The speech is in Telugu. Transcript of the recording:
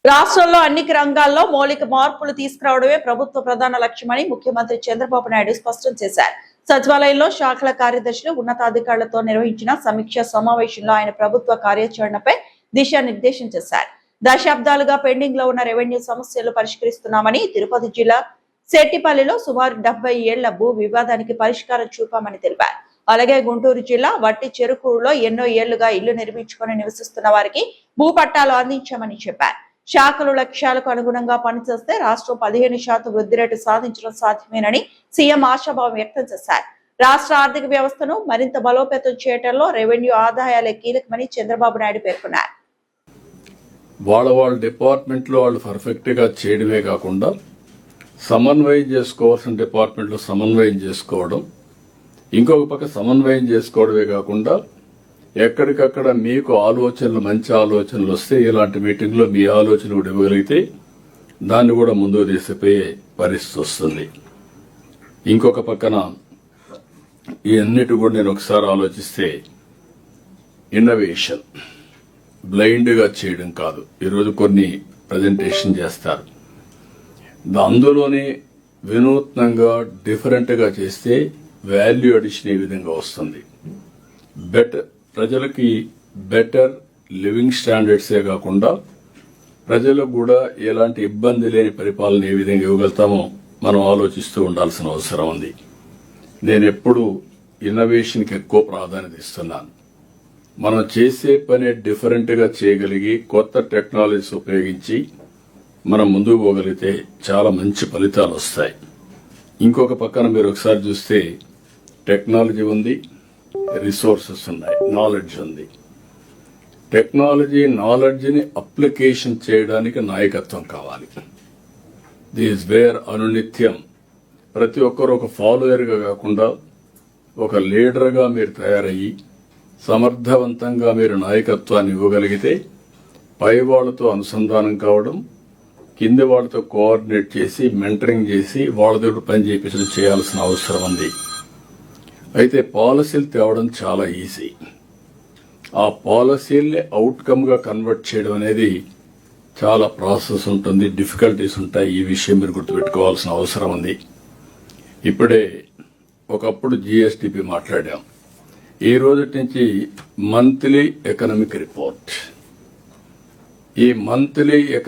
రాష్ట్రంలో అన్ని రంగాల్లో మౌలిక మార్పులు తీసుకురావడమే ప్రభుత్వ ప్రధాన లక్ష్యమని ముఖ్యమంత్రి చంద్రబాబు నాయుడు స్పష్టం చేశారు. సచివాలయంలో శాఖల కార్యదర్శులు ఉన్నతాధికారులతో నిర్వహించిన సమీక్ష సమావేశంలో ఆయన ప్రభుత్వ కార్యాచరణపై దిశానిర్దేశం చేశారు. దశాబ్దాలుగా పెండింగ్ లో ఉన్న రెవెన్యూ సమస్యలు పరిష్కరిస్తున్నామని, తిరుపతి జిల్లా శెట్టిపల్లిలో సుమారు 70 ఏళ్ల భూ వివాదానికి పరిష్కారం చూపామని తెలిపారు. అలాగే గుంటూరు జిల్లా వట్టి చెరుకూరులో ఎన్నో ఏళ్లుగా ఇల్లు నిర్మించుకొని నివసిస్తున్న వారికి భూ పట్టాలు అందించామని చెప్పారు. శాఖలు లక్ష్యాలకు అనుగుణంగా పనిచేస్తే రాష్ట్రం 15% వృద్ధి రేటు సాధించడం సాధ్యమేనని సీఎం ఆశాభావం వ్యక్తం చేశారు. రాష్ట్ర ఆర్థిక వ్యవస్థను మరింత బలోపేతం చేయడంలో రెవెన్యూ ఆదాయాలే కీలకమని చంద్రబాబు నాయుడు పేర్కొన్నారు. వాళ్ళ డిపార్ట్మెంట్ లో వాళ్ళు పర్ఫెక్ట్ గా చేయడమే కాకుండా సమన్వయం చేసుకోవాల్సిన డిపార్ట్మెంట్ లో సమన్వయం చేసుకోవడం, ఇంకొక పక్క సమన్వయం చేసుకోవడమే కాకుండా ఎక్కడికక్కడ మీకు ఆలోచనలు, మంచి ఆలోచనలు వస్తే ఇలాంటి మీటింగ్ లో మీ ఆలోచన కూడా ఇవ్వగలిగితే దాన్ని కూడా ముందుకు తీసుకుపోయే పరిస్థితి వస్తుంది. ఇంకొక పక్కన ఈ అన్నిటి కూడా నేను ఒకసారి ఆలోచిస్తే ఇన్నోవేషన్ బ్లైండ్ గా చేయడం కాదు. ఈరోజు కొన్ని ప్రజెంటేషన్ చేస్తారు, అందులోనే వినూత్నంగా డిఫరెంట్ గా చేస్తే వాల్యూ అడిషన్ ఈ విధంగా వస్తుంది. ప్రజలకి బెటర్ లివింగ్ స్టాండర్డ్సే కాకుండా ప్రజలకు కూడా ఎలాంటి ఇబ్బంది లేని పరిపాలన ఏ విధంగా ఇవ్వగలుగుతామో మనం ఆలోచిస్తూ ఉండాల్సిన అవసరం ఉంది. నేను ఎప్పుడు ఇన్నోవేషన్కి ఎక్కువ ప్రాధాన్యత ఇస్తున్నాను. మనం చేసే పని డిఫరెంట్ గా చేయగలిగి కొత్త టెక్నాలజీస్ ఉపయోగించి మనం ముందుకు పోగలిగితే చాలా మంచి ఫలితాలు వస్తాయి. ఇంకొక పక్కన మీరు ఒకసారి చూస్తే టెక్నాలజీ ఉంది, రిసోర్సెస్ ఉన్నాయి, నాలెడ్జ్ ఉంది. టెక్నాలజీ, నాలెడ్జ్ని అప్లికేషన్ చేయడానికి నాయకత్వం కావాలి. దిస్ వేర్ అనునిత్యం ప్రతి ఒక్కరు ఒక ఫాలోయర్గా కాకుండా ఒక లీడర్గా మీరు తయారయ్యి సమర్థవంతంగా మీరు నాయకత్వాన్ని ఇవ్వగలిగితే పై వాళ్లతో అనుసంధానం కావడం, కింది వాళ్లతో కోఆర్డినేట్ చేసి మెంటరింగ్ చేసి వాళ్ళ దగ్గర పని చేయించడం చేయాల్సిన అవసరం ఉంది. అయితే పాలసీలు తేవడం చాలా ఈజీ. ఆ పాలసీల్ని అవుట్కమ్ గా కన్వర్ట్ చేయడం అనేది చాలా ప్రాసెస్ ఉంటుంది, డిఫికల్టీస్ ఉంటాయి. ఈ విషయం మీరు గుర్తుపెట్టుకోవాల్సిన అవసరం ఉంది. ఇప్పుడే ఒకప్పుడు GSDP మాట్లాడాం. ఈ రోజు నుంచి మంత్లీ ఎకనామిక్ రిపోర్ట్, ఈ మంత్లీ